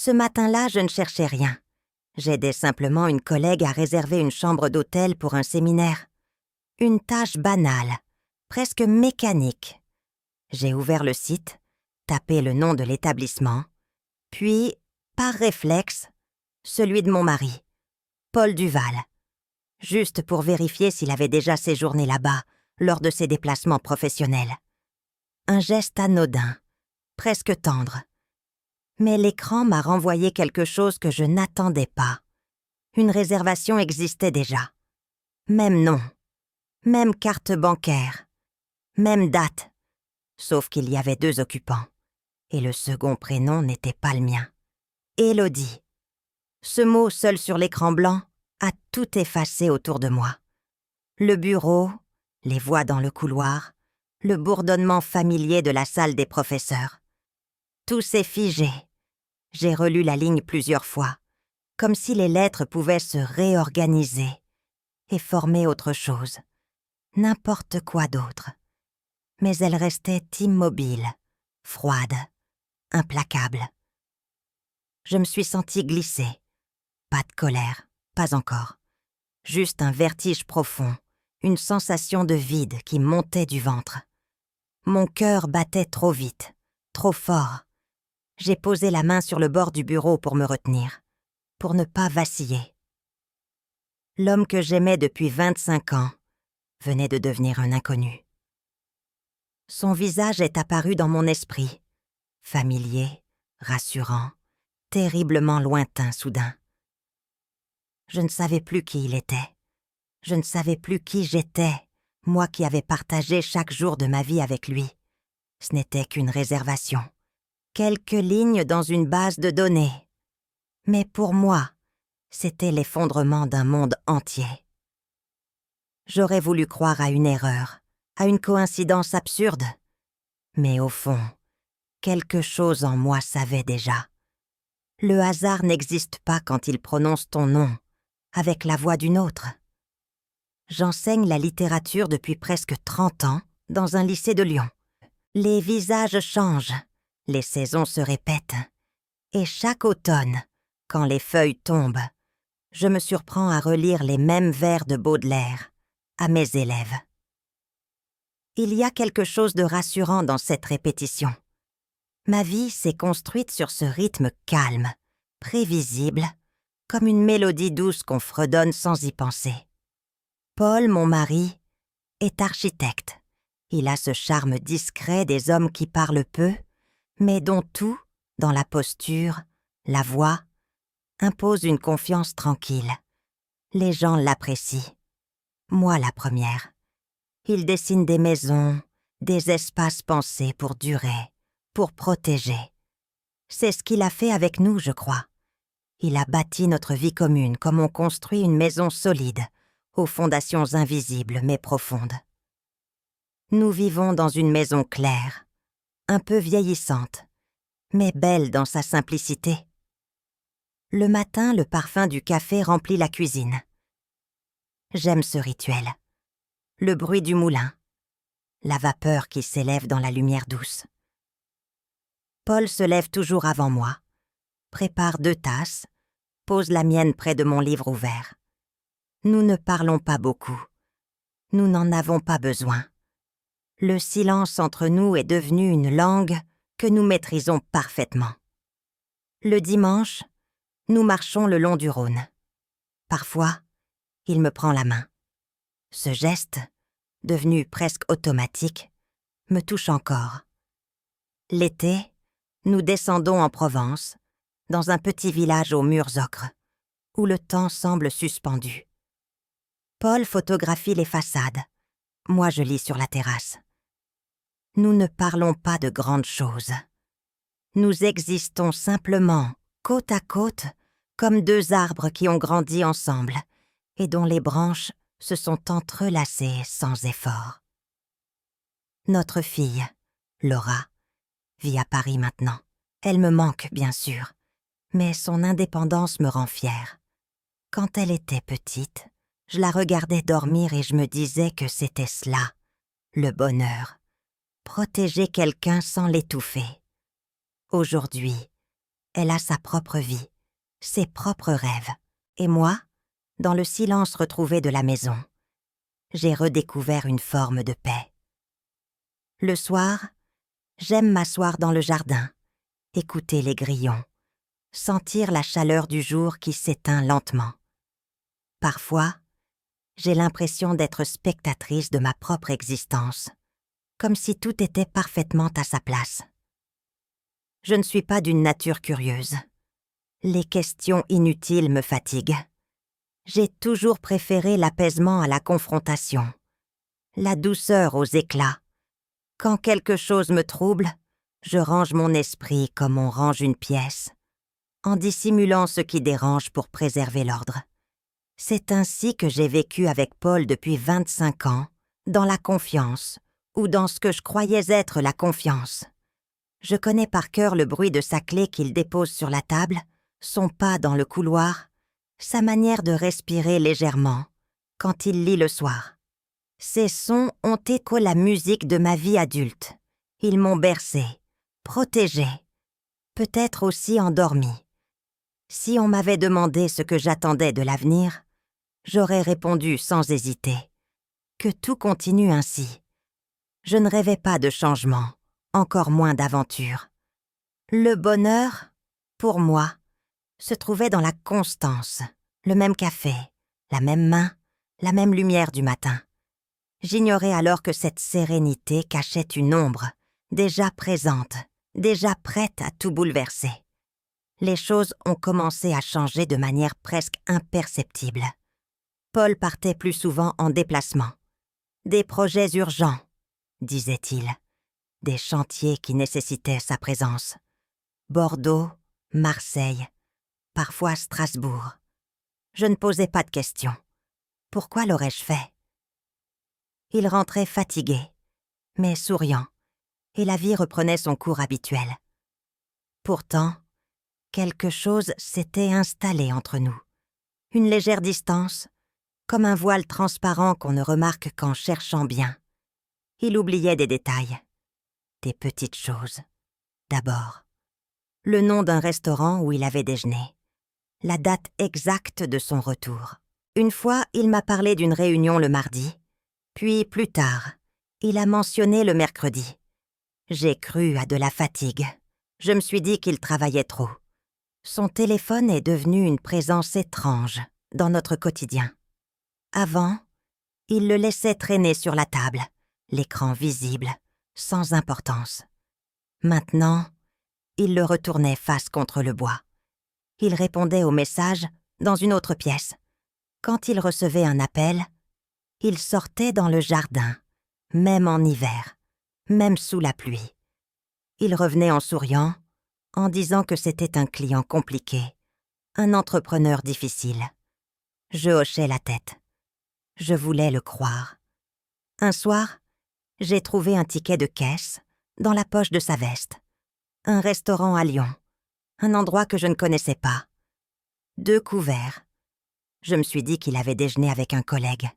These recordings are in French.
Ce matin-là, je ne cherchais rien. J'aidais simplement une collègue à réserver une chambre d'hôtel pour un séminaire. Une tâche banale, presque mécanique. J'ai ouvert le site, tapé le nom de l'établissement, puis, par réflexe, celui de mon mari, Paul Duval, juste pour vérifier s'il avait déjà séjourné là-bas lors de ses déplacements professionnels. Un geste anodin, presque tendre. Mais l'écran m'a renvoyé quelque chose que je n'attendais pas. Une réservation existait déjà. Même nom, même carte bancaire, même date, sauf qu'il y avait 2 occupants, et le second prénom n'était pas le mien. Élodie. Ce mot seul sur l'écran blanc a tout effacé autour de moi. Le bureau, les voix dans le couloir, le bourdonnement familier de la salle des professeurs. Tout s'est figé. J'ai relu la ligne plusieurs fois, comme si les lettres pouvaient se réorganiser et former autre chose, n'importe quoi d'autre. Mais elles restaient immobiles, froides, implacables. Je me suis sentie glisser. Pas de colère, pas encore. Juste un vertige profond, une sensation de vide qui montait du ventre. Mon cœur battait trop vite, trop fort. J'ai posé la main sur le bord du bureau pour me retenir, pour ne pas vaciller. L'homme que j'aimais depuis 25 ans venait de devenir un inconnu. Son visage est apparu dans mon esprit, familier, rassurant, terriblement lointain soudain. Je ne savais plus qui il était. Je ne savais plus qui j'étais, moi qui avais partagé chaque jour de ma vie avec lui. Ce n'était qu'une réservation. Quelques lignes dans une base de données. Mais pour moi, c'était l'effondrement d'un monde entier. J'aurais voulu croire à une erreur, à une coïncidence absurde. Mais au fond, quelque chose en moi savait déjà. Le hasard n'existe pas quand il prononce ton nom, avec la voix d'une autre. J'enseigne la littérature depuis presque 30 ans dans un lycée de Lyon. Les visages changent, les saisons se répètent. Et chaque automne, quand les feuilles tombent, je me surprends à relire les mêmes vers de Baudelaire à mes élèves. Il y a quelque chose de rassurant dans cette répétition. Ma vie s'est construite sur ce rythme calme, prévisible, comme une mélodie douce qu'on fredonne sans y penser. Paul, mon mari, est architecte. Il a ce charme discret des hommes qui parlent peu, mais dont tout, dans la posture, la voix, impose une confiance tranquille. Les gens l'apprécient. Moi la première. Il dessine des maisons, des espaces pensés pour durer, pour protéger. C'est ce qu'il a fait avec nous, je crois. Il a bâti notre vie commune comme on construit une maison solide, aux fondations invisibles mais profondes. Nous vivons dans une maison claire, un peu vieillissante, mais belle dans sa simplicité. Le matin, le parfum du café remplit la cuisine. J'aime ce rituel. Le bruit du moulin, la vapeur qui s'élève dans la lumière douce. Paul se lève toujours avant moi, prépare 2 tasses, pose la mienne près de mon livre ouvert. Nous ne parlons pas beaucoup. Nous n'en avons pas besoin. Le silence entre nous est devenu une langue que nous maîtrisons parfaitement. Le dimanche, nous marchons le long du Rhône. Parfois, il me prend la main. Ce geste, devenu presque automatique, me touche encore. L'été, nous descendons en Provence, dans un petit village aux murs ocres, où le temps semble suspendu. Paul photographie les façades. Moi, je lis sur la terrasse. Nous ne parlons pas de grandes choses. Nous existons simplement, côte à côte, comme 2 arbres qui ont grandi ensemble et dont les branches se sont entrelacées sans effort. Notre fille, Laura, vit à Paris maintenant. Elle me manque, bien sûr, mais son indépendance me rend fière. Quand elle était petite, je la regardais dormir et je me disais que c'était cela, le bonheur. Protéger quelqu'un sans l'étouffer. Aujourd'hui, Elle a sa propre vie, ses propres rêves. Et moi, dans le silence retrouvé de la maison, j'ai redécouvert une forme de paix. Le soir, j'aime m'asseoir dans le jardin, écouter les grillons, sentir la chaleur du jour qui s'éteint lentement. Parfois, j'ai l'impression d'être spectatrice de ma propre existence, comme si tout était parfaitement à sa place. Je ne suis pas d'une nature curieuse. Les questions inutiles me fatiguent. J'ai toujours préféré l'apaisement à la confrontation, la douceur aux éclats. Quand quelque chose me trouble, je range mon esprit comme on range une pièce, en dissimulant ce qui dérange pour préserver l'ordre. C'est ainsi que j'ai vécu avec Paul depuis 25 ans, dans la confiance, ou dans ce que je croyais être la confiance. Je connais par cœur le bruit de sa clé qu'il dépose sur la table, son pas dans le couloir, sa manière de respirer légèrement, quand il lit le soir. Ces sons ont écho la musique de ma vie adulte. Ils m'ont bercée, protégée, peut-être aussi endormie. Si on m'avait demandé ce que j'attendais de l'avenir, j'aurais répondu sans hésiter que tout continue ainsi. Je ne rêvais pas de changement, encore moins d'aventure. Le bonheur, pour moi, se trouvait dans la constance, le même café, la même main, la même lumière du matin. J'ignorais alors que cette sérénité cachait une ombre, déjà présente, déjà prête à tout bouleverser. Les choses ont commencé à changer de manière presque imperceptible. Paul partait plus souvent en déplacement. Des projets urgents, disait-il. Des chantiers qui nécessitaient sa présence. Bordeaux, Marseille, parfois Strasbourg. Je ne posais pas de questions. Pourquoi l'aurais-je fait? Il rentrait fatigué, mais souriant, et la vie reprenait son cours habituel. Pourtant, quelque chose s'était installé entre nous. Une légère distance, comme un voile transparent qu'on ne remarque qu'en cherchant bien. Il oubliait des détails, des petites choses. D'abord, le nom d'un restaurant où il avait déjeuné, la date exacte de son retour. Une fois, il m'a parlé d'une réunion le mardi, puis plus tard, il a mentionné le mercredi. J'ai cru à de la fatigue. Je me suis dit qu'il travaillait trop. Son téléphone est devenu une présence étrange dans notre quotidien. Avant, il le laissait traîner sur la table, l'écran visible, sans importance. Maintenant, il le retournait face contre le bois. Il répondait aux messages dans une autre pièce. Quand il recevait un appel, il sortait dans le jardin, même en hiver, même sous la pluie. Il revenait en souriant, en disant que c'était un client compliqué, un entrepreneur difficile. Je hochais la tête. Je voulais le croire. Un soir, j'ai trouvé un ticket de caisse dans la poche de sa veste. Un restaurant à Lyon, un endroit que je ne connaissais pas. 2 couverts. Je me suis dit qu'il avait déjeuné avec un collègue.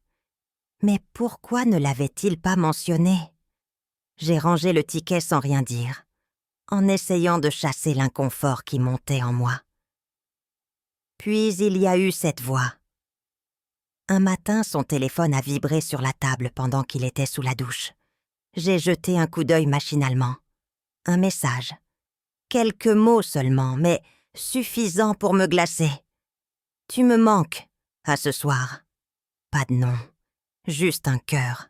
Mais pourquoi ne l'avait-il pas mentionné? J'ai rangé le ticket sans rien dire, en essayant de chasser l'inconfort qui montait en moi. Puis il y a eu cette voix. Un matin, son téléphone a vibré sur la table pendant qu'il était sous la douche. J'ai jeté un coup d'œil machinalement. Un message. Quelques mots seulement, mais suffisants pour me glacer. « Tu me manques, à ce soir. » Pas de nom, juste un cœur.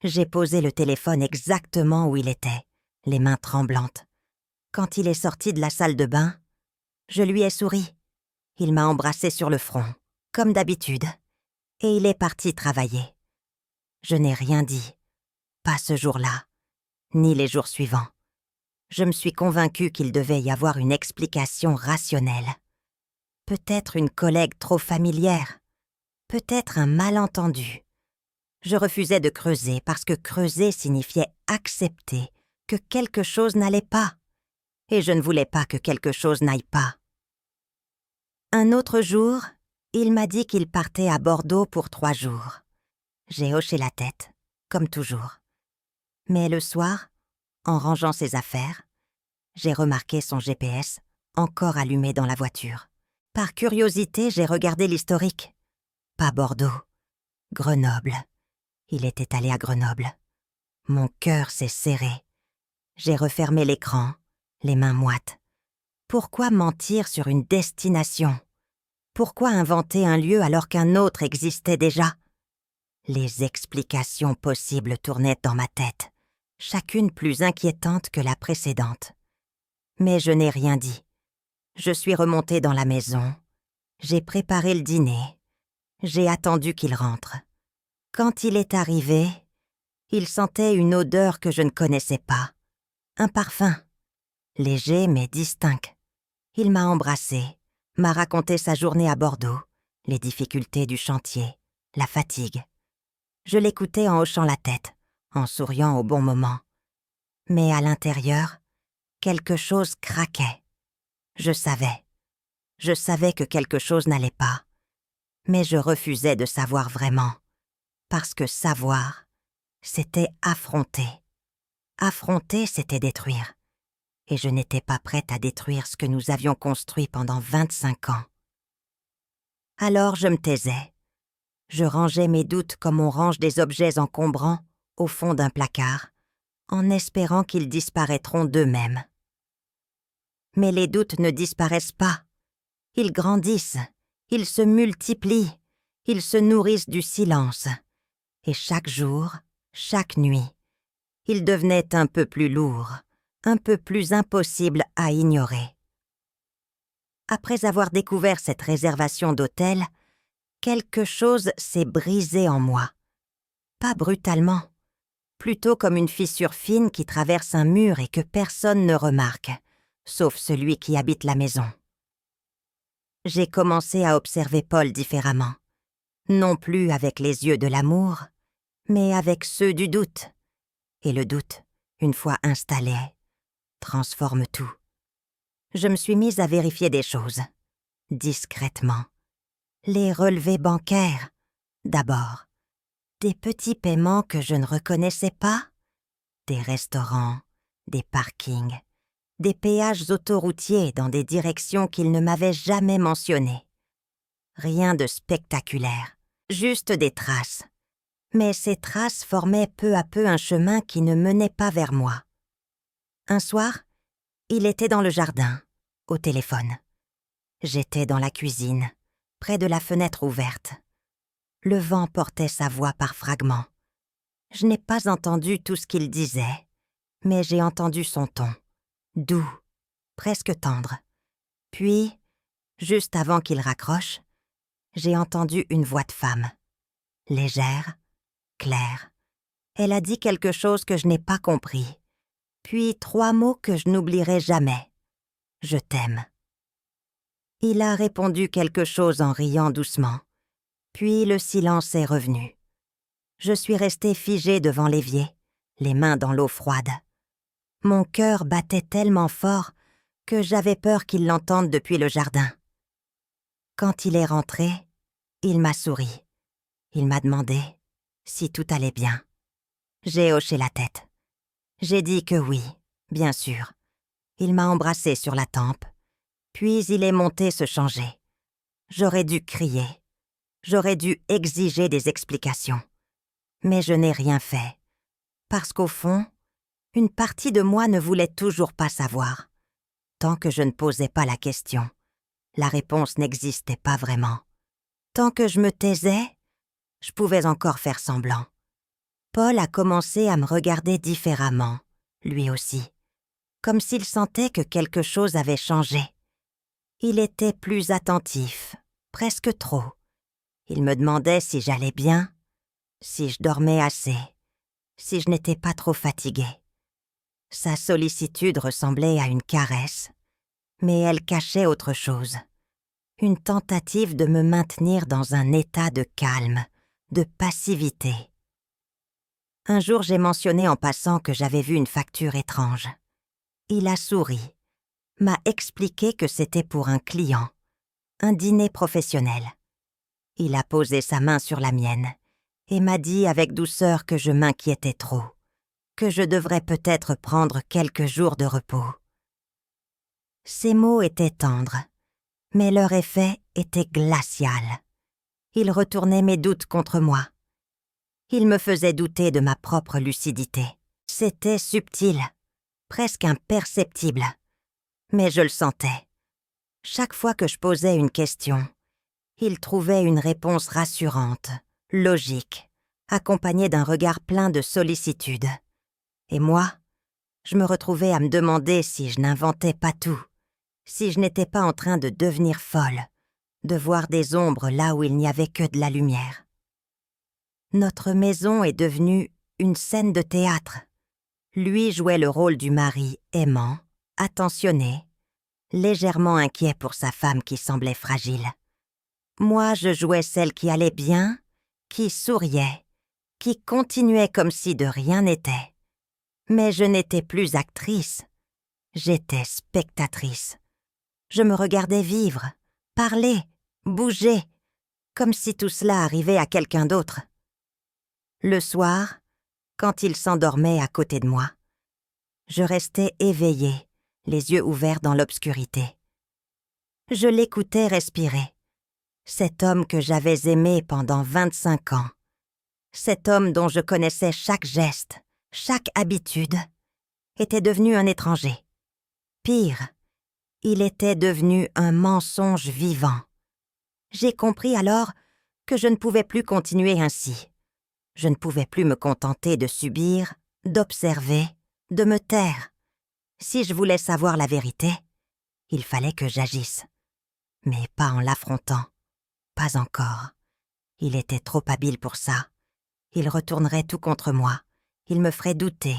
J'ai posé le téléphone exactement où il était, les mains tremblantes. Quand il est sorti de la salle de bain, je lui ai souri. Il m'a embrassé sur le front, comme d'habitude, et il est parti travailler. Je n'ai rien dit, pas ce jour-là, ni les jours suivants. Je me suis convaincue qu'il devait y avoir une explication rationnelle. Peut-être une collègue trop familière, peut-être un malentendu. Je refusais de creuser parce que creuser signifiait accepter que quelque chose n'allait pas, et je ne voulais pas que quelque chose n'aille pas. Un autre jour, il m'a dit qu'il partait à Bordeaux pour 3 jours. J'ai hoché la tête, comme toujours. Mais le soir, en rangeant ses affaires, j'ai remarqué son GPS encore allumée dans la voiture. Par curiosité, j'ai regardé l'historique. Pas Bordeaux. Grenoble. Il était allé à Grenoble. Mon cœur s'est serré. J'ai refermé l'écran, les mains moites. Pourquoi mentir sur une destination? Pourquoi inventer un lieu alors qu'un autre existait déjà? Les explications possibles tournaient dans ma tête, chacune plus inquiétante que la précédente. Mais je n'ai rien dit. Je suis remontée dans la maison. J'ai préparé le dîner. J'ai attendu qu'il rentre. Quand il est arrivé, il sentait une odeur que je ne connaissais pas. Un parfum. Léger mais distinct. Il m'a embrassée, m'a raconté sa journée à Bordeaux, les difficultés du chantier, la fatigue. Je l'écoutais en hochant la tête, en souriant au bon moment. Mais à l'intérieur, quelque chose craquait. Je savais que quelque chose n'allait pas. Mais je refusais de savoir vraiment, parce que savoir, c'était affronter. Affronter, c'était détruire. Et je n'étais pas prête à détruire ce que nous avions construit pendant 25 ans. Alors je me taisais. Je rangeais mes doutes comme on range des objets encombrants au fond d'un placard, en espérant qu'ils disparaîtront d'eux-mêmes. Mais les doutes ne disparaissent pas. Ils grandissent, ils se multiplient, ils se nourrissent du silence. Et chaque jour, chaque nuit, ils devenaient un peu plus lourds, un peu plus impossibles à ignorer. Après avoir découvert cette réservation d'hôtel, quelque chose s'est brisé en moi. Pas brutalement, plutôt comme une fissure fine qui traverse un mur et que personne ne remarque, sauf celui qui habite la maison. J'ai commencé à observer Paul différemment, non plus avec les yeux de l'amour, mais avec ceux du doute. Et le doute, une fois installé, transforme tout. Je me suis mise à vérifier des choses, discrètement. Les relevés bancaires, d'abord. Des petits paiements que je ne reconnaissais pas. Des restaurants, des parkings, des péages autoroutiers dans des directions qu'ils ne m'avaient jamais mentionnées. Rien de spectaculaire, juste des traces. Mais ces traces formaient peu à peu un chemin qui ne menait pas vers moi. Un soir, il était dans le jardin, au téléphone. J'étais dans la cuisine, près de la fenêtre ouverte. Le vent portait sa voix par fragments. Je n'ai pas entendu tout ce qu'il disait, mais j'ai entendu son ton, doux, presque tendre. Puis, juste avant qu'il raccroche, j'ai entendu une voix de femme, légère, claire. Elle a dit quelque chose que je n'ai pas compris, puis 3 mots que je n'oublierai jamais. « Je t'aime ». Il a répondu quelque chose en riant doucement, puis le silence est revenu. Je suis restée figée devant l'évier, les mains dans l'eau froide. Mon cœur battait tellement fort que j'avais peur qu'il l'entende depuis le jardin. Quand il est rentré, il m'a souri. Il m'a demandé si tout allait bien. J'ai hoché la tête. J'ai dit que oui, bien sûr. Il m'a embrassée sur la tempe, puis il est monté se changer. J'aurais dû crier. J'aurais dû exiger des explications. Mais je n'ai rien fait, parce qu'au fond, une partie de moi ne voulait toujours pas savoir. Tant que je ne posais pas la question, la réponse n'existait pas vraiment. Tant que je me taisais, je pouvais encore faire semblant. Paul a commencé à me regarder différemment, lui aussi, comme s'il sentait que quelque chose avait changé. Il était plus attentif, presque trop. Il me demandait si j'allais bien, si je dormais assez, si je n'étais pas trop fatiguée. Sa sollicitude ressemblait à une caresse, mais elle cachait autre chose. Une tentative de me maintenir dans un état de calme, de passivité. Un jour, j'ai mentionné en passant que j'avais vu une facture étrange. Il a souri, m'a expliqué que c'était pour un client, un dîner professionnel. Il a posé sa main sur la mienne et m'a dit avec douceur que je m'inquiétais trop, que je devrais peut-être prendre quelques jours de repos. Ces mots étaient tendres, mais leur effet était glacial. Ils retournaient mes doutes contre moi. Ils me faisaient douter de ma propre lucidité. C'était subtil, presque imperceptible, mais je le sentais. Chaque fois que je posais une question, il trouvait une réponse rassurante, logique, accompagnée d'un regard plein de sollicitude. Et moi, je me retrouvais à me demander si je n'inventais pas tout, si je n'étais pas en train de devenir folle, de voir des ombres là où il n'y avait que de la lumière. Notre maison est devenue une scène de théâtre. Lui jouait le rôle du mari aimant, attentionné, légèrement inquiet pour sa femme qui semblait fragile. Moi, je jouais celle qui allait bien, qui souriait, qui continuait comme si de rien n'était. Mais je n'étais plus actrice, j'étais spectatrice. Je me regardais vivre, parler, bouger, comme si tout cela arrivait à quelqu'un d'autre. Le soir, quand il s'endormait à côté de moi, je restais éveillée, les yeux ouverts dans l'obscurité. Je l'écoutais respirer. Cet homme que j'avais aimé pendant 25 ans. Cet homme dont je connaissais chaque geste, chaque habitude, était devenu un étranger. Pire, il était devenu un mensonge vivant. J'ai compris alors que je ne pouvais plus continuer ainsi. Je ne pouvais plus me contenter de subir, d'observer, de me taire. Si je voulais savoir la vérité, il fallait que j'agisse. Mais pas en l'affrontant. Pas encore. Il était trop habile pour ça. Il retournerait tout contre moi. Il me ferait douter.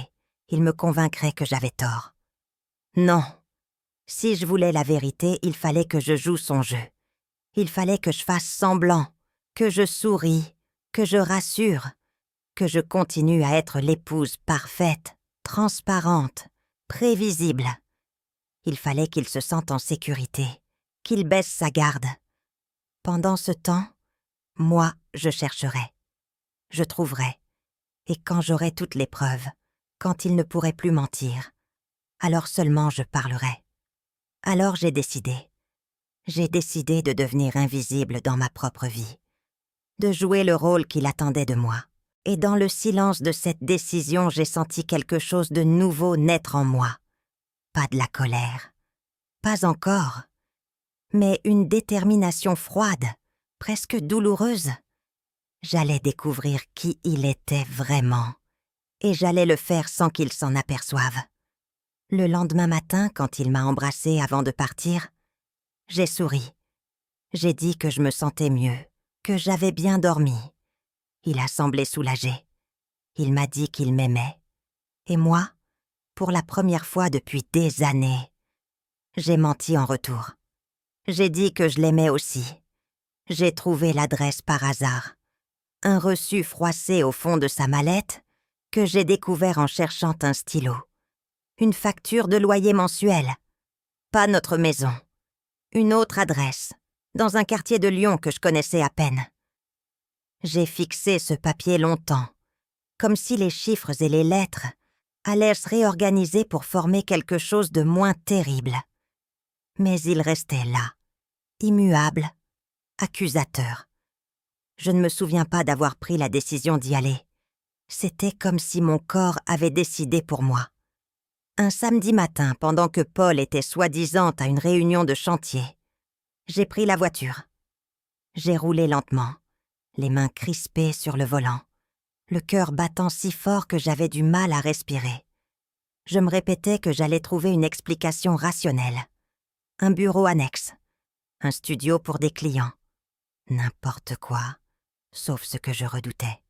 Il me convaincrait que j'avais tort. Non. Si je voulais la vérité, il fallait que je joue son jeu. Il fallait que je fasse semblant, que je souris, que je rassure, que je continue à être l'épouse parfaite, transparente, prévisible. Il fallait qu'il se sente en sécurité, qu'il baisse sa garde. Pendant ce temps, moi, je chercherai. Je trouverai. Et quand j'aurai toutes les preuves, quand il ne pourrait plus mentir, alors seulement je parlerai. Alors j'ai décidé. J'ai décidé de devenir invisible dans ma propre vie, de jouer le rôle qu'il attendait de moi. Et dans le silence de cette décision, j'ai senti quelque chose de nouveau naître en moi. Pas de la colère. Pas encore. Mais une détermination froide, presque douloureuse. J'allais découvrir qui il était vraiment. Et j'allais le faire sans qu'il s'en aperçoive. Le lendemain matin, quand il m'a embrassée avant de partir, j'ai souri. J'ai dit que je me sentais mieux, que j'avais bien dormi. Il a semblé soulagé. Il m'a dit qu'il m'aimait. Et moi, pour la première fois depuis des années, j'ai menti en retour. J'ai dit que je l'aimais aussi. J'ai trouvé l'adresse par hasard. Un reçu froissé au fond de sa mallette que j'ai découvert en cherchant un stylo. Une facture de loyer mensuel. Pas notre maison. Une autre adresse, dans un quartier de Lyon que je connaissais à peine. J'ai fixé ce papier longtemps, comme si les chiffres et les lettres allaient se réorganiser pour former quelque chose de moins terrible. Mais il restait là, immuable, accusateur. Je ne me souviens pas d'avoir pris la décision d'y aller. C'était comme si mon corps avait décidé pour moi. Un samedi matin, pendant que Paul était soi-disant à une réunion de chantier, j'ai pris la voiture. J'ai roulé lentement, les mains crispées sur le volant, le cœur battant si fort que j'avais du mal à respirer. Je me répétais que j'allais trouver une explication rationnelle. Un bureau annexe, un studio pour des clients. N'importe quoi, sauf ce que je redoutais.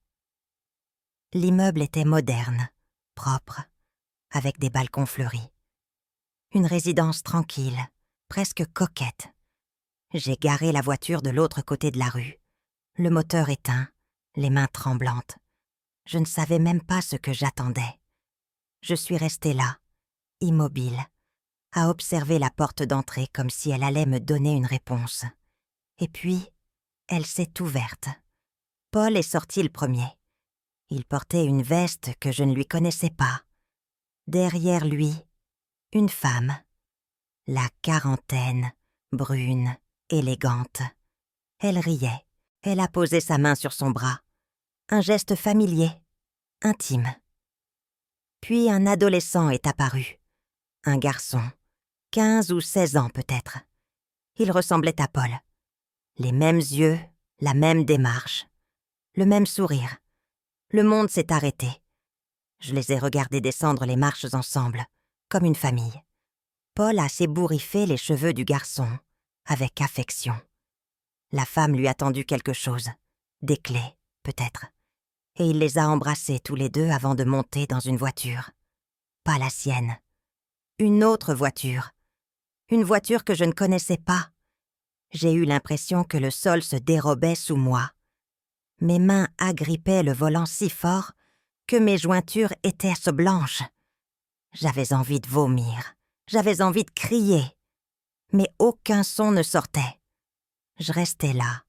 L'immeuble était moderne, propre, avec des balcons fleuris. Une résidence tranquille, presque coquette. J'ai garé la voiture de l'autre côté de la rue, le moteur éteint, les mains tremblantes. Je ne savais même pas ce que j'attendais. Je suis restée là, immobile, à observer la porte d'entrée comme si elle allait me donner une réponse. Et puis, elle s'est ouverte. Paul est sorti le premier. Il portait une veste que je ne lui connaissais pas. Derrière lui, une femme. La quarantaine, brune, élégante. Elle riait, elle a posé sa main sur son bras. Un geste familier, intime. Puis un adolescent est apparu. Un garçon, 15 ou 16 ans peut-être. Il ressemblait à Paul. Les mêmes yeux, la même démarche, le même sourire. Le monde s'est arrêté. Je les ai regardés descendre les marches ensemble, comme une famille. Paul a s'ébouriffé les cheveux du garçon, avec affection. La femme lui a tendu quelque chose, des clés, peut-être. Et il les a embrassés tous les deux avant de monter dans une voiture. Pas la sienne. Une autre voiture. Une voiture que je ne connaissais pas. J'ai eu l'impression que le sol se dérobait sous moi. Mes mains agrippaient le volant si fort que mes jointures étaient blanches. J'avais envie de vomir. J'avais envie de crier. Mais aucun son ne sortait. Je restais là,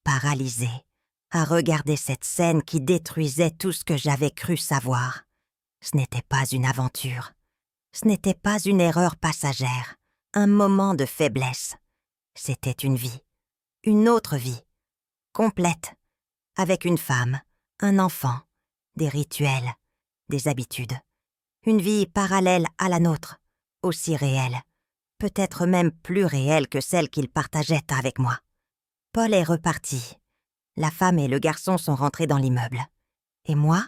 paralysée, à regarder cette scène qui détruisait tout ce que j'avais cru savoir. Ce n'était pas une aventure. Ce n'était pas une erreur passagère, un moment de faiblesse. C'était une vie, une autre vie, complète, avec une femme, un enfant, des rituels, des habitudes. Une vie parallèle à la nôtre, aussi réelle, peut-être même plus réelle que celle qu'il partageait avec moi. Paul est reparti. La femme et le garçon sont rentrés dans l'immeuble. Et moi,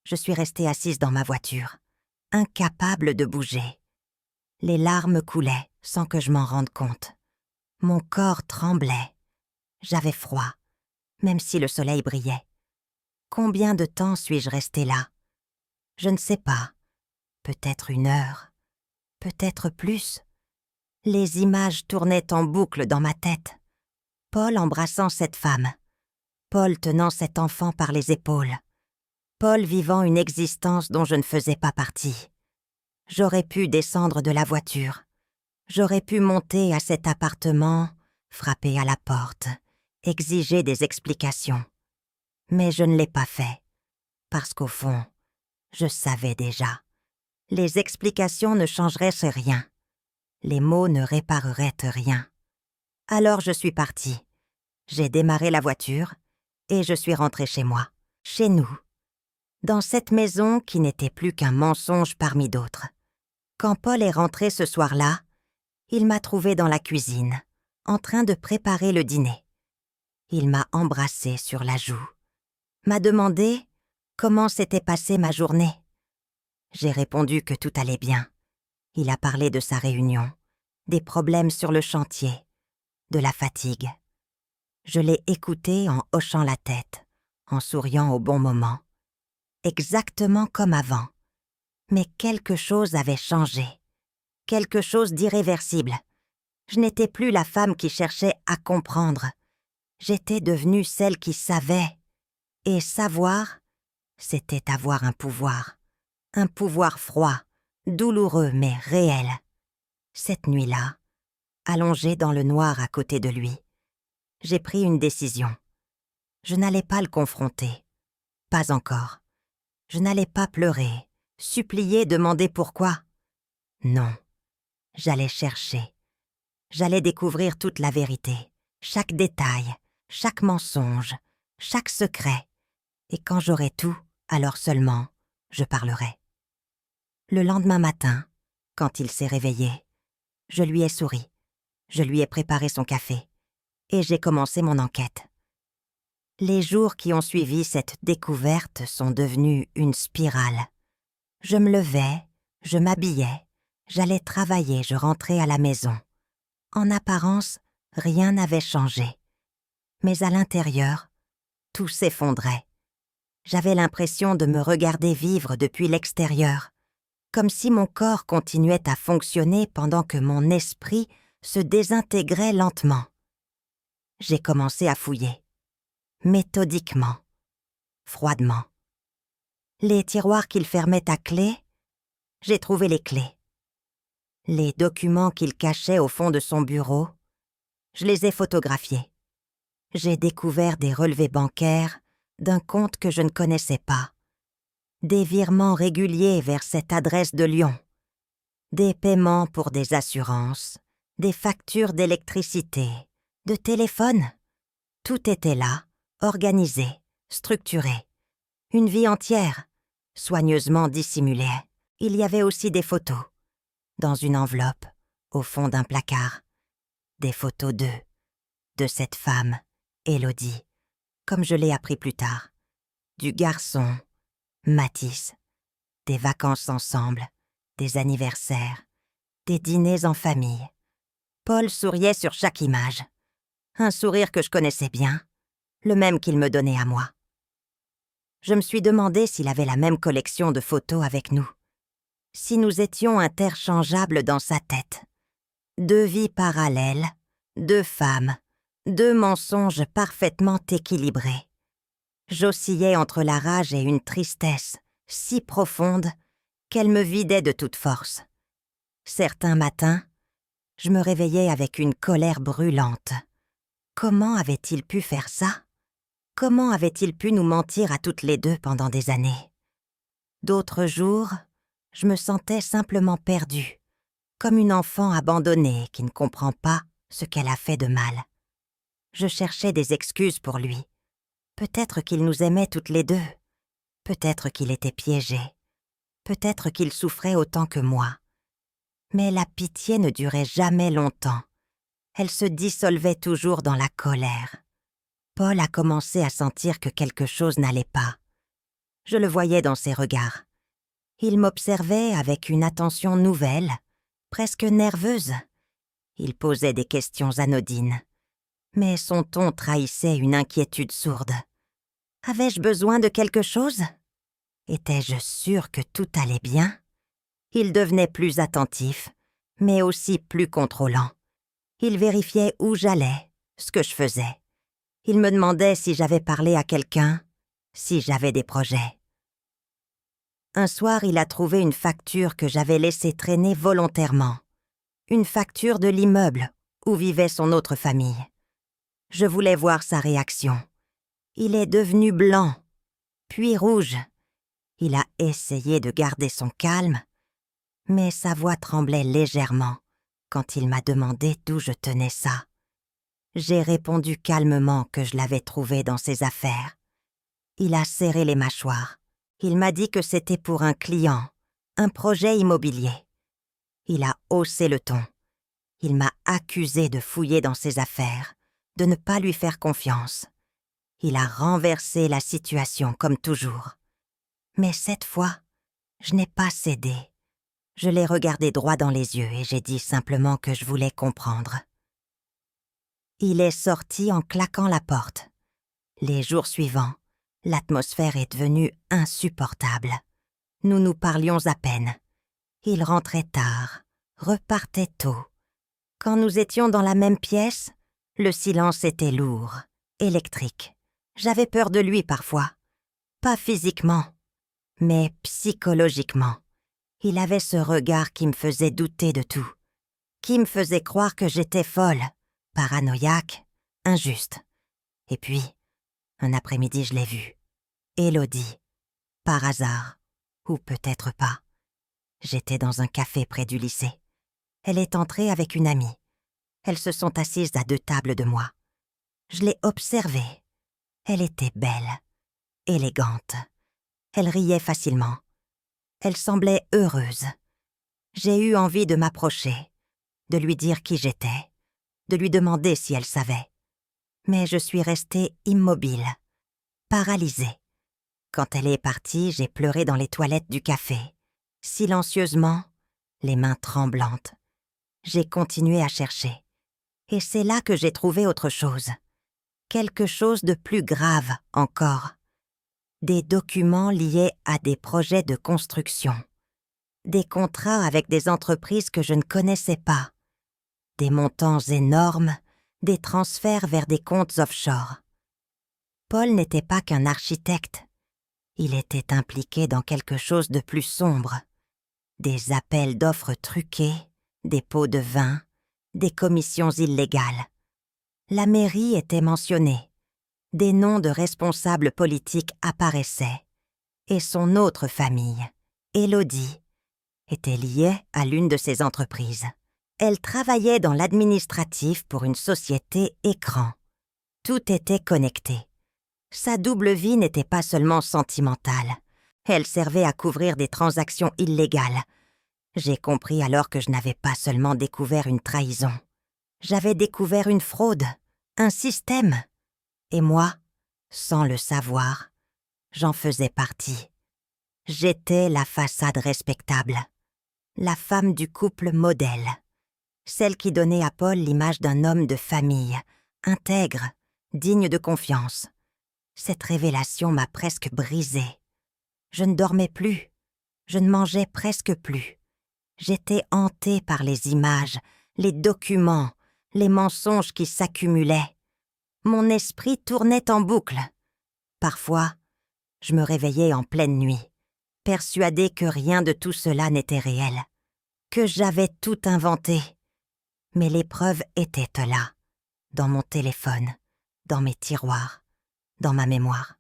je suis restée assise dans ma voiture, incapable de bouger. Les larmes coulaient sans que je m'en rende compte. Mon corps tremblait. J'avais froid, même si le soleil brillait. Combien de temps suis-je restée là? Je ne sais pas. Peut-être 1 heure. Peut-être plus. Les images tournaient en boucle dans ma tête. Paul embrassant cette femme. Paul tenant cet enfant par les épaules. Paul vivant une existence dont je ne faisais pas partie. J'aurais pu descendre de la voiture. J'aurais pu monter à cet appartement, frapper à la porte, exiger des explications. Mais je ne l'ai pas fait, parce qu'au fond, je savais déjà. Les explications ne changeraient rien. Les mots ne répareraient rien. Alors je suis partie. J'ai démarré la voiture et je suis rentrée chez moi, chez nous. Dans cette maison qui n'était plus qu'un mensonge parmi d'autres. Quand Paul est rentré ce soir-là, il m'a trouvée dans la cuisine, en train de préparer le dîner. Il m'a embrassée sur la joue, m'a demandé comment s'était passée ma journée. J'ai répondu que tout allait bien. Il a parlé de sa réunion, des problèmes sur le chantier, de la fatigue. Je l'ai écouté en hochant la tête, en souriant au bon moment. Exactement comme avant. Mais quelque chose avait changé. Quelque chose d'irréversible. Je n'étais plus la femme qui cherchait à comprendre. J'étais devenue celle qui savait. Et savoir, c'était avoir un pouvoir. Un pouvoir froid, douloureux mais réel. Cette nuit-là, allongée dans le noir à côté de lui, j'ai pris une décision. Je n'allais pas le confronter. Pas encore. Je n'allais pas pleurer, supplier, demander pourquoi. Non. J'allais chercher. J'allais découvrir toute la vérité, chaque détail, chaque mensonge, chaque secret. Et quand j'aurai tout, alors seulement, je parlerai. Le lendemain matin, quand il s'est réveillé, je lui ai souri. Je lui ai préparé son café. Et j'ai commencé mon enquête. Les jours qui ont suivi cette découverte sont devenus une spirale. Je me levais, je m'habillais, j'allais travailler, je rentrais à la maison. En apparence, rien n'avait changé. Mais à l'intérieur, tout s'effondrait. J'avais l'impression de me regarder vivre depuis l'extérieur, comme si mon corps continuait à fonctionner pendant que mon esprit se désintégrait lentement. J'ai commencé à fouiller, méthodiquement, froidement. Les tiroirs qu'il fermait à clé, j'ai trouvé les clés. Les documents qu'il cachait au fond de son bureau, je les ai photographiés. J'ai découvert des relevés bancaires d'un compte que je ne connaissais pas, des virements réguliers vers cette adresse de Lyon, Des paiements pour des assurances, des factures d'électricité, de téléphone. Tout était là, organisé, structuré. Une vie entière, soigneusement dissimulée. Il y avait aussi des photos, dans une enveloppe, au fond d'un placard. Des photos d'eux, de cette femme, Élodie, comme je l'ai appris plus tard. Du garçon, Mathis. Des vacances ensemble, des anniversaires, des dîners en famille. Paul souriait sur chaque image. Un sourire que je connaissais bien, le même qu'il me donnait à moi. Je me suis demandé s'il avait la même collection de photos avec nous. Si nous étions interchangeables dans sa tête. 2 vies parallèles, 2 femmes, 2 mensonges parfaitement équilibrés. J'oscillais entre la rage et une tristesse si profonde qu'elle me vidait de toute force. Certains matins, je me réveillais avec une colère brûlante. Comment avait-il pu faire ça? Comment avait-il pu nous mentir à toutes les deux pendant des années? D'autres jours, je me sentais simplement perdue, comme une enfant abandonnée qui ne comprend pas ce qu'elle a fait de mal. Je cherchais des excuses pour lui. Peut-être qu'il nous aimait toutes les deux. Peut-être qu'il était piégé. Peut-être qu'il souffrait autant que moi. Mais la pitié ne durait jamais longtemps. Elle se dissolvait toujours dans la colère. Paul a commencé à sentir que quelque chose n'allait pas. Je le voyais dans ses regards. Il m'observait avec une attention nouvelle, presque nerveuse. Il posait des questions anodines, mais son ton trahissait une inquiétude sourde. Avais-je besoin de quelque chose? Étais-je sûre que tout allait bien? Il devenait plus attentif, mais aussi plus contrôlant. Il vérifiait où j'allais, ce que je faisais. Il me demandait si j'avais parlé à quelqu'un, si j'avais des projets. Un soir, il a trouvé une facture que j'avais laissée traîner volontairement. Une facture de l'immeuble où vivait son autre famille. Je voulais voir sa réaction. Il est devenu blanc, puis rouge. Il a essayé de garder son calme, mais sa voix tremblait légèrement quand il m'a demandé d'où je tenais ça. J'ai répondu calmement que je l'avais trouvé dans ses affaires. Il a serré les mâchoires. Il m'a dit que c'était pour un client, un projet immobilier. Il a haussé le ton. Il m'a accusé de fouiller dans ses affaires, de ne pas lui faire confiance. Il a renversé la situation comme toujours. Mais cette fois, je n'ai pas cédé. Je l'ai regardé droit dans les yeux et j'ai dit simplement que je voulais comprendre. Il est sorti en claquant la porte. Les jours suivants, l'atmosphère est devenue insupportable. Nous nous parlions à peine. Il rentrait tard, repartait tôt. Quand nous étions dans la même pièce, le silence était lourd, électrique. J'avais peur de lui parfois. Pas physiquement, mais psychologiquement. Il avait ce regard qui me faisait douter de tout, qui me faisait croire que j'étais folle, paranoïaque, injuste. Et puis, un après-midi, je l'ai vue. Élodie. Par hasard. Ou peut-être pas. J'étais dans un café près du lycée. Elle est entrée avec une amie. Elles se sont assises à 2 tables de moi. Je l'ai observée. Elle était belle, élégante. Elle riait facilement. Elle semblait heureuse. J'ai eu envie de m'approcher, de lui dire qui j'étais, de lui demander si elle savait. Mais je suis restée immobile, paralysée. Quand elle est partie, j'ai pleuré dans les toilettes du café, silencieusement, les mains tremblantes. J'ai continué à chercher. Et c'est là que j'ai trouvé autre chose. Quelque chose de plus grave encore. Des documents liés à des projets de construction. Des contrats avec des entreprises que je ne connaissais pas. Des montants énormes, des transferts vers des comptes offshore. Paul n'était pas qu'un architecte. Il était impliqué dans quelque chose de plus sombre. Des appels d'offres truqués, des pots de vin, des commissions illégales. La mairie était mentionnée. Des noms de responsables politiques apparaissaient. Et son autre famille, Élodie, était liée à l'une de ses entreprises. Elle travaillait dans l'administratif pour une société écran. Tout était connecté. Sa double vie n'était pas seulement sentimentale. Elle servait à couvrir des transactions illégales. J'ai compris alors que je n'avais pas seulement découvert une trahison. J'avais découvert une fraude, un système. Et moi, sans le savoir, j'en faisais partie. J'étais la façade respectable, la femme du couple modèle, celle qui donnait à Paul l'image d'un homme de famille, intègre, digne de confiance. Cette révélation m'a presque brisée. Je ne dormais plus, je ne mangeais presque plus. J'étais hantée par les images, les documents, les mensonges qui s'accumulaient. Mon esprit tournait en boucle. Parfois, je me réveillais en pleine nuit, persuadée que rien de tout cela n'était réel, que j'avais tout inventé. Mais les preuves étaient là, dans mon téléphone, dans mes tiroirs, dans ma mémoire.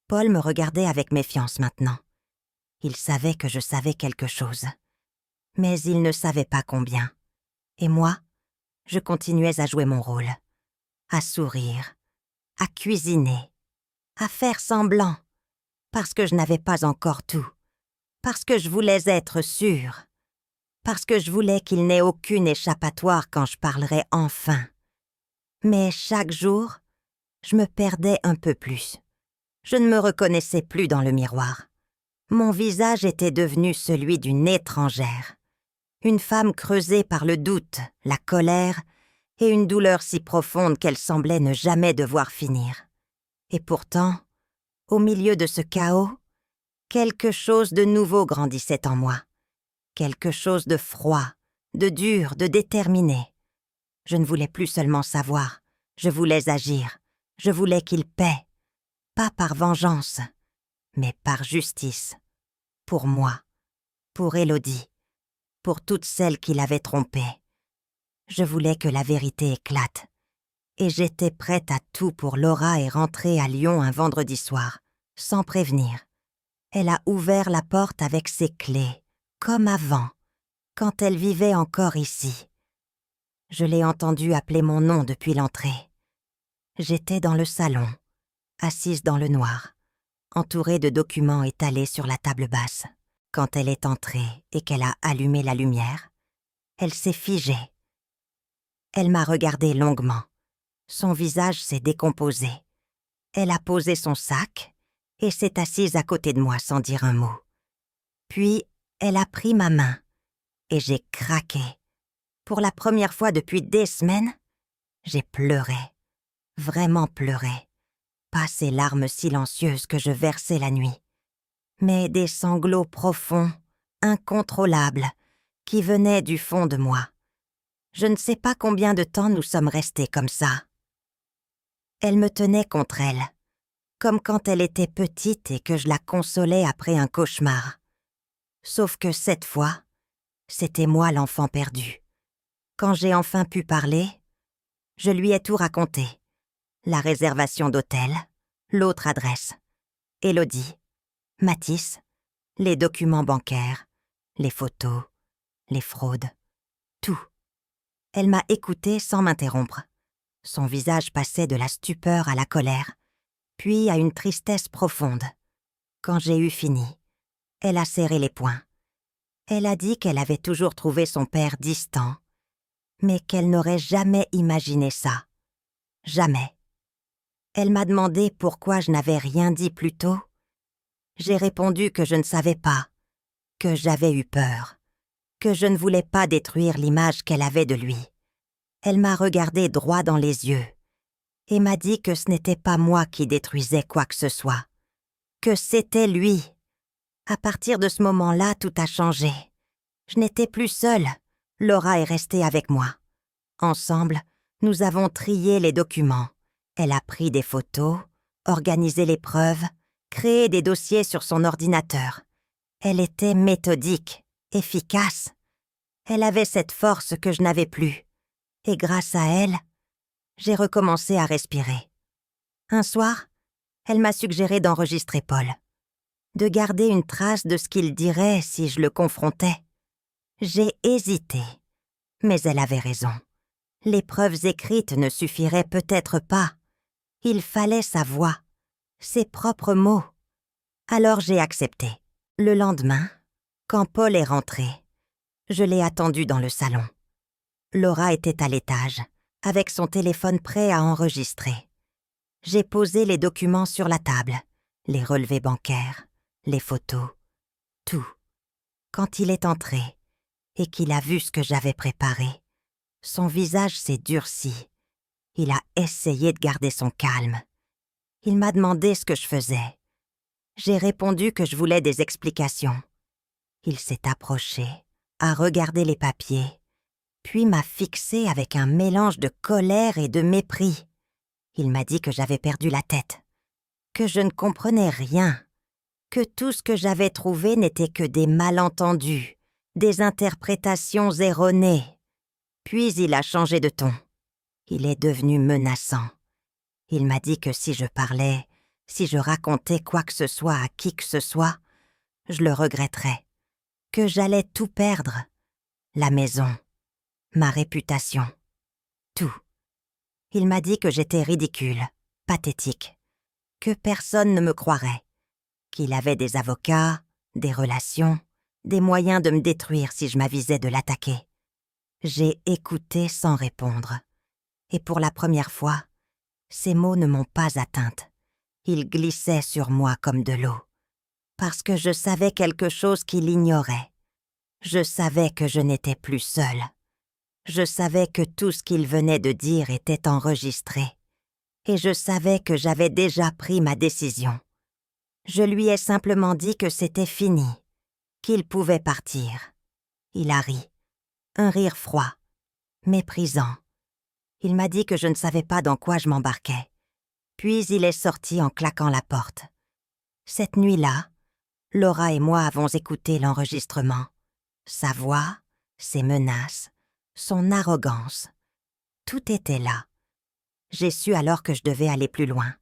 Paul me regardait avec méfiance maintenant. Il savait que je savais quelque chose. Mais il ne savait pas combien. Et moi, je continuais à jouer mon rôle, à sourire, à cuisiner, à faire semblant, parce que je n'avais pas encore tout, parce que je voulais être sûre, parce que je voulais qu'il n'ait aucune échappatoire quand je parlerais enfin. Mais chaque jour, je me perdais un peu plus. Je ne me reconnaissais plus dans le miroir. Mon visage était devenu celui d'une étrangère. Une femme creusée par le doute, la colère et une douleur si profonde qu'elle semblait ne jamais devoir finir. Et pourtant, au milieu de ce chaos, quelque chose de nouveau grandissait en moi. Quelque chose de froid, de dur, de déterminé. Je ne voulais plus seulement savoir, je voulais agir, je voulais qu'il paie, pas par vengeance, mais par justice. Pour moi, pour Élodie, pour toutes celles qui l'avaient trompée. Je voulais que la vérité éclate, et j'étais prête à tout pour Laura et rentrer à Lyon un vendredi soir, sans prévenir. Elle a ouvert la porte avec ses clés, comme avant, quand elle vivait encore ici. Je l'ai entendue appeler mon nom depuis l'entrée. J'étais dans le salon, assise dans le noir, entourée de documents étalés sur la table basse. Quand elle est entrée et qu'elle a allumé la lumière, elle s'est figée. Elle m'a regardée longuement. Son visage s'est décomposé. Elle a posé son sac et s'est assise à côté de moi sans dire un mot. Puis, elle a pris ma main et j'ai craqué. Pour la première fois depuis des semaines, j'ai pleuré. Vraiment pleuré. Pas ces larmes silencieuses que je versais la nuit, mais des sanglots profonds, incontrôlables, qui venaient du fond de moi. Je ne sais pas combien de temps nous sommes restés comme ça. Elle me tenait contre elle, comme quand elle était petite et que je la consolais après un cauchemar. Sauf que cette fois, c'était moi l'enfant perdu. Quand j'ai enfin pu parler, je lui ai tout raconté. La réservation d'hôtel, l'autre adresse, Élodie, Mathis, les documents bancaires, les photos, les fraudes, tout. Elle m'a écoutée sans m'interrompre. Son visage passait de la stupeur à la colère, puis à une tristesse profonde. Quand j'ai eu fini, elle a serré les poings. Elle a dit qu'elle avait toujours trouvé son père distant, mais qu'elle n'aurait jamais imaginé ça. Jamais. Elle m'a demandé pourquoi je n'avais rien dit plus tôt. J'ai répondu que je ne savais pas, que j'avais eu peur, que je ne voulais pas détruire l'image qu'elle avait de lui. Elle m'a regardé droit dans les yeux et m'a dit que ce n'était pas moi qui détruisais quoi que ce soit, que c'était lui. À partir de ce moment-là, tout a changé. Je n'étais plus seule. Laura est restée avec moi. Ensemble, nous avons trié les documents. Elle a pris des photos, organisé les preuves, créé des dossiers sur son ordinateur. Elle était méthodique, efficace. Elle avait cette force que je n'avais plus. Et grâce à elle, j'ai recommencé à respirer. Un soir, elle m'a suggéré d'enregistrer Paul. de garder une trace de ce qu'il dirait si je le confrontais. J'ai hésité, mais elle avait raison. Les preuves écrites ne suffiraient peut-être pas. Il fallait sa voix, ses propres mots. Alors j'ai accepté. Le lendemain, quand Paul est rentré, je l'ai attendu dans le salon. Laura était à l'étage, avec son téléphone prêt à enregistrer. J'ai posé les documents sur la table, les relevés bancaires, les photos, tout. Quand il est entré et qu'il a vu ce que j'avais préparé, son visage s'est durci. Il a essayé de garder son calme. Il m'a demandé ce que je faisais. J'ai répondu que je voulais des explications. Il s'est approché, a regardé les papiers, puis m'a fixé avec un mélange de colère et de mépris. Il m'a dit que j'avais perdu la tête, que je ne comprenais rien, que tout ce que j'avais trouvé n'était que des malentendus, des interprétations erronées. Puis il a changé de ton. Il est devenu menaçant. Il m'a dit que si je parlais, si je racontais quoi que ce soit à qui que ce soit, je le regretterais, que j'allais tout perdre. La maison, ma réputation, tout. Il m'a dit que j'étais ridicule, pathétique, que personne ne me croirait, qu'il avait des avocats, des relations, des moyens de me détruire si je m'avisais de l'attaquer. J'ai écouté sans répondre. Et pour la première fois, ces mots ne m'ont pas atteinte. Ils glissaient sur moi comme de l'eau. Parce que je savais quelque chose qu'il ignorait. Je savais que je n'étais plus seule. Je savais que tout ce qu'il venait de dire était enregistré. Et je savais que j'avais déjà pris ma décision. Je lui ai simplement dit que c'était fini, qu'il pouvait partir. Il a ri. Un rire froid, méprisant. Il m'a dit que je ne savais pas dans quoi je m'embarquais. Puis il est sorti en claquant la porte. Cette nuit-là, Laura et moi avons écouté l'enregistrement. Sa voix, ses menaces, son arrogance. Tout était là. J'ai su alors que je devais aller plus loin,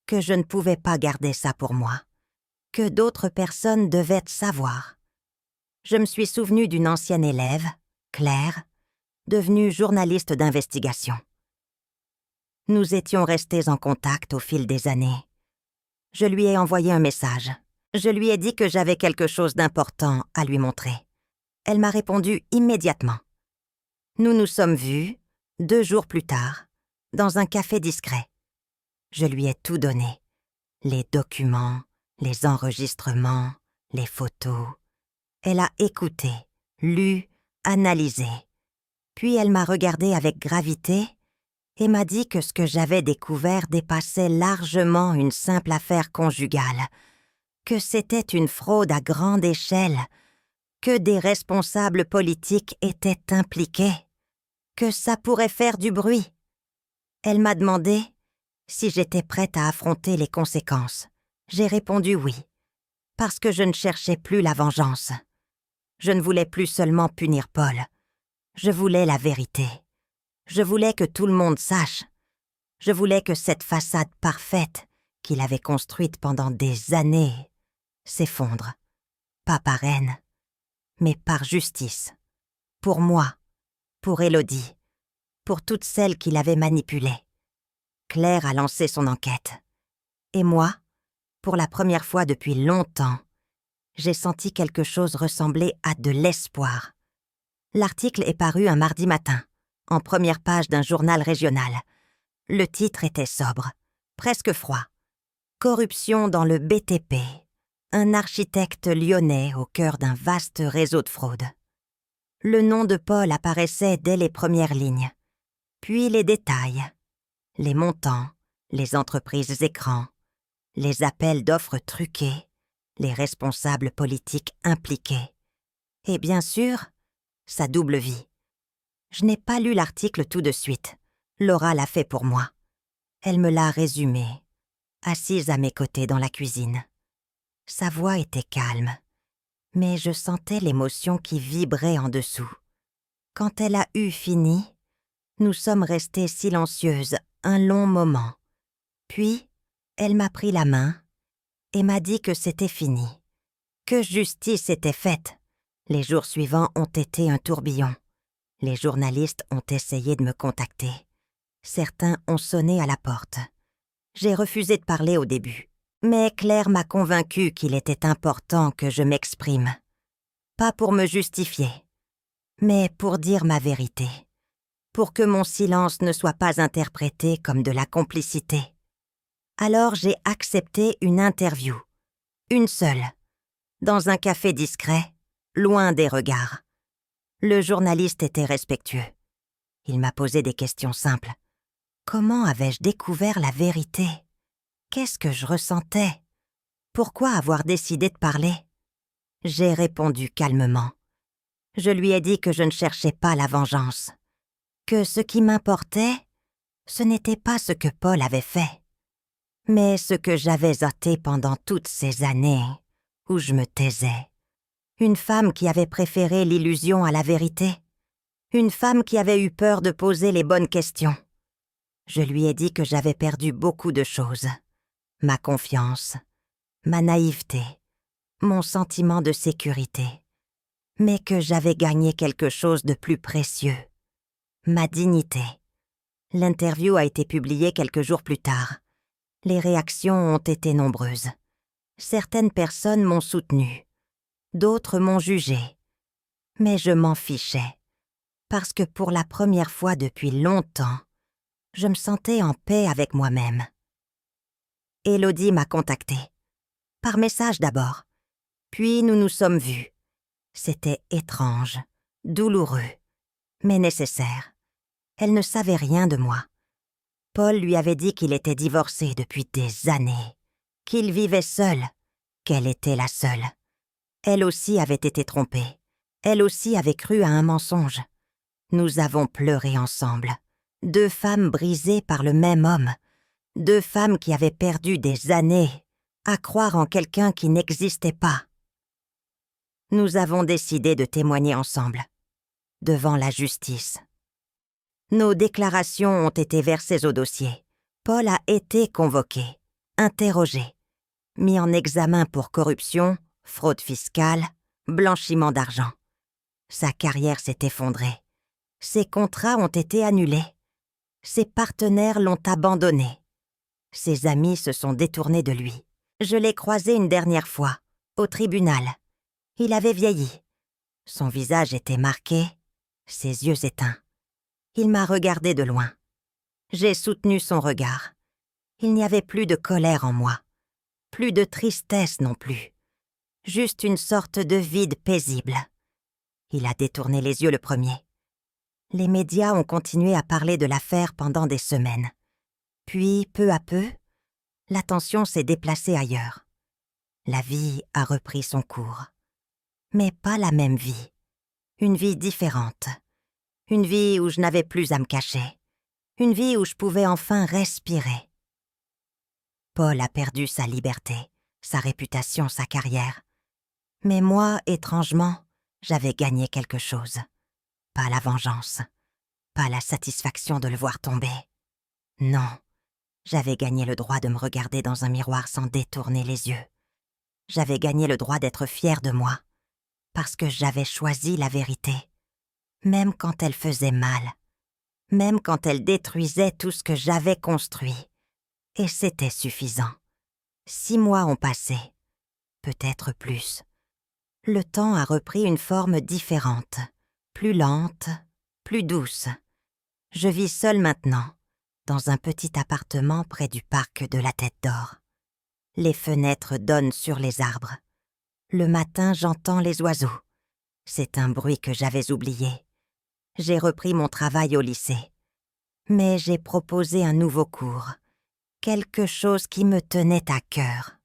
que je ne pouvais pas garder ça pour moi, que d'autres personnes devaient savoir. Je me suis souvenue d'une ancienne élève, Claire, devenue journaliste d'investigation. Nous étions restés en contact au fil des années. Je lui ai envoyé un message. Je lui ai dit que j'avais quelque chose d'important à lui montrer. Elle m'a répondu immédiatement. Nous nous sommes vus, 2 jours plus tard, dans un café discret. Je lui ai tout donné. Les documents, les enregistrements, les photos. Elle a écouté, lu, analysé. Puis elle m'a regardé avec gravité et m'a dit que ce que j'avais découvert dépassait largement une simple affaire conjugale, que c'était une fraude à grande échelle, que des responsables politiques étaient impliqués, que ça pourrait faire du bruit. Elle m'a demandé si j'étais prête à affronter les conséquences. J'ai répondu oui, parce que je ne cherchais plus la vengeance. Je ne voulais plus seulement punir Paul. Je voulais la vérité. Je voulais que tout le monde sache. Je voulais que cette façade parfaite qu'il avait construite pendant des années s'effondre. Pas par haine, mais par justice. Pour moi, pour Élodie, pour toutes celles qu'il avait manipulées. Claire a lancé son enquête. Et moi, pour la première fois depuis longtemps, j'ai senti quelque chose ressembler à de l'espoir. L'article est paru un mardi matin, en première page d'un journal régional. Le titre était sobre, presque froid. Corruption dans le BTP. Un architecte lyonnais au cœur d'un vaste réseau de fraude. Le nom de Paul apparaissait dès les premières lignes. Puis les détails. Les montants, les entreprises écrans, les appels d'offres truqués, les responsables politiques impliqués. Et bien sûr, sa double vie. Je n'ai pas lu l'article tout de suite. Laura l'a fait pour moi. Elle me l'a résumé, assise à mes côtés dans la cuisine. Sa voix était calme, mais je sentais l'émotion qui vibrait en dessous. Quand elle a eu fini, nous sommes restées silencieuses un long moment. Puis, elle m'a pris la main et m'a dit que c'était fini, que justice était faite. Les jours suivants ont été un tourbillon. Les journalistes ont essayé de me contacter. Certains ont sonné à la porte. J'ai refusé de parler au début, mais Claire m'a convaincue qu'il était important que je m'exprime. Pas pour me justifier, mais pour dire ma vérité, pour que mon silence ne soit pas interprété comme de la complicité. Alors j'ai accepté une interview, une seule, dans un café discret, loin des regards. Le journaliste était respectueux. Il m'a posé des questions simples. Comment avais-je découvert la vérité? Qu'est-ce que je ressentais? Pourquoi avoir décidé de parler? J'ai répondu calmement. Je lui ai dit que je ne cherchais pas la vengeance, que ce qui m'importait, ce n'était pas ce que Paul avait fait, mais ce que j'avais ôté pendant toutes ces années où je me taisais. Une femme qui avait préféré l'illusion à la vérité. Une femme qui avait eu peur de poser les bonnes questions. Je lui ai dit que j'avais perdu beaucoup de choses. Ma confiance, ma naïveté, mon sentiment de sécurité. Mais que j'avais gagné quelque chose de plus précieux. Ma dignité. L'interview a été publiée quelques jours plus tard. Les réactions ont été nombreuses. Certaines personnes m'ont soutenue. D'autres m'ont jugée. Mais je m'en fichais. Parce que pour la première fois depuis longtemps, je me sentais en paix avec moi-même. Élodie m'a contactée. Par message d'abord. Puis nous nous sommes vus. C'était étrange, douloureux, mais nécessaire. Elle ne savait rien de moi. Paul lui avait dit qu'il était divorcé depuis des années, qu'il vivait seul, qu'elle était la seule. Elle aussi avait été trompée. Elle aussi avait cru à un mensonge. Nous avons pleuré ensemble. 2 femmes brisées par le même homme. 2 femmes qui avaient perdu des années à croire en quelqu'un qui n'existait pas. Nous avons décidé de témoigner ensemble, devant la justice. Nos déclarations ont été versées au dossier. Paul a été convoqué, interrogé, mis en examen pour corruption, fraude fiscale, blanchiment d'argent. Sa carrière s'est effondrée. Ses contrats ont été annulés. Ses partenaires l'ont abandonné. Ses amis se sont détournés de lui. Je l'ai croisé une dernière fois, au tribunal. Il avait vieilli. Son visage était marqué, ses yeux éteints. Il m'a regardé de loin. J'ai soutenu son regard. Il n'y avait plus de colère en moi. Plus de tristesse non plus. Juste une sorte de vide paisible. Il a détourné les yeux le premier. Les médias ont continué à parler de l'affaire pendant des semaines. Puis, peu à peu, l'attention s'est déplacée ailleurs. La vie a repris son cours. Mais pas la même vie. Une vie différente. Une vie où je n'avais plus à me cacher. Une vie où je pouvais enfin respirer. Paul a perdu sa liberté, sa réputation, sa carrière. Mais moi, étrangement, j'avais gagné quelque chose. Pas la vengeance. Pas la satisfaction de le voir tomber. Non, j'avais gagné le droit de me regarder dans un miroir sans détourner les yeux. J'avais gagné le droit d'être fière de moi. Parce que j'avais choisi la vérité. Même quand elle faisait mal. Même quand elle détruisait tout ce que j'avais construit. Et c'était suffisant. 6 mois ont passé. Peut-être plus. Le temps a repris une forme différente. Plus lente, plus douce. Je vis seule maintenant, dans un petit appartement près du parc de la Tête d'Or. Les fenêtres donnent sur les arbres. Le matin, j'entends les oiseaux. C'est un bruit que j'avais oublié. J'ai repris mon travail au lycée. Mais j'ai proposé un nouveau cours. Quelque chose qui me tenait à cœur.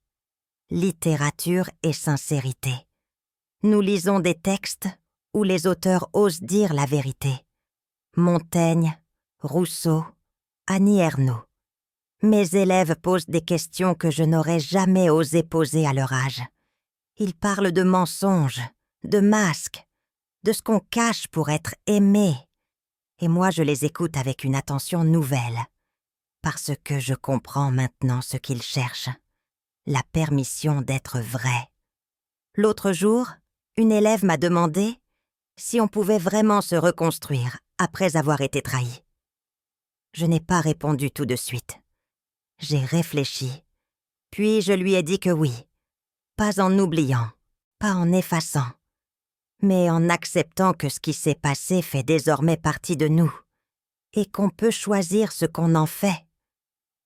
Littérature et sincérité. Nous lisons des textes où les auteurs osent dire la vérité. Montaigne, Rousseau, Annie Ernaux. Mes élèves posent des questions que je n'aurais jamais osé poser à leur âge. Ils parlent de mensonges, de masques, de ce qu'on cache pour être aimé. Et moi, je les écoute avec une attention nouvelle, parce que je comprends maintenant ce qu'ils cherchent. la permission d'être vrai. L'autre jour, une élève m'a demandé si on pouvait vraiment se reconstruire après avoir été trahi. Je n'ai pas répondu tout de suite. J'ai réfléchi, puis je lui ai dit que oui, pas en oubliant, pas en effaçant, mais en acceptant que ce qui s'est passé fait désormais partie de nous et qu'on peut choisir ce qu'on en fait.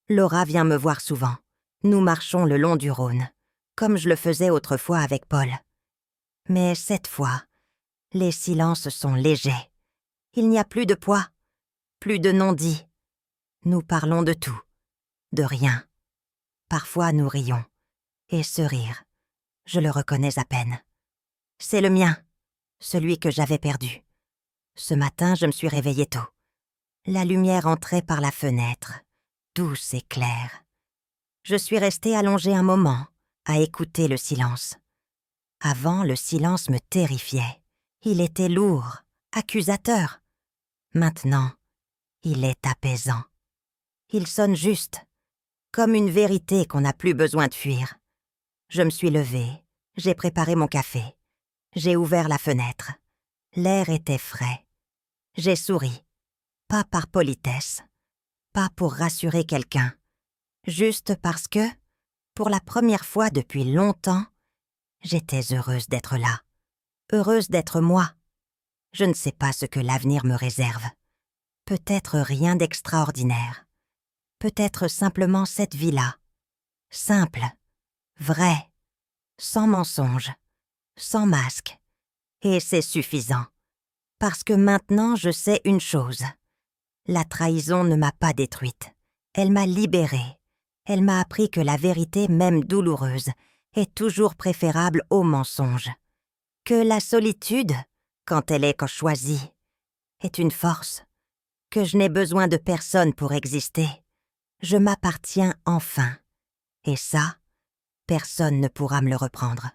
Laura vient me voir souvent. Nous marchons le long du Rhône, comme je le faisais autrefois avec Paul. Mais cette fois, les silences sont légers. Il n'y a plus de poids, plus de non-dits. Nous parlons de tout, de rien. Parfois nous rions, et ce rire, je le reconnais à peine. C'est le mien, celui que j'avais perdu. Ce matin, je me suis réveillée tôt. La lumière entrait par la fenêtre, douce et claire. Je suis restée allongée un moment, à écouter le silence. Avant, le silence me terrifiait. Il était lourd, accusateur. Maintenant, il est apaisant. Il sonne juste, comme une vérité qu'on n'a plus besoin de fuir. Je me suis levée, j'ai préparé mon café. J'ai ouvert la fenêtre. L'air était frais. J'ai souri, pas par politesse, pas pour rassurer quelqu'un, juste parce que, pour la première fois depuis longtemps, j'étais heureuse d'être là, heureuse d'être moi. Je ne sais pas ce que l'avenir me réserve. Peut-être rien d'extraordinaire. Peut-être simplement cette vie-là. Simple, vraie, sans mensonge, sans masque. Et c'est suffisant. Parce que maintenant je sais une chose. La trahison ne m'a pas détruite. Elle m'a libérée. Elle m'a appris que la vérité, même douloureuse, est toujours préférable au mensonge. Que la solitude, quand elle est choisie, est une force. Que je n'ai besoin de personne pour exister. Je m'appartiens enfin. Et ça, personne ne pourra me le reprendre.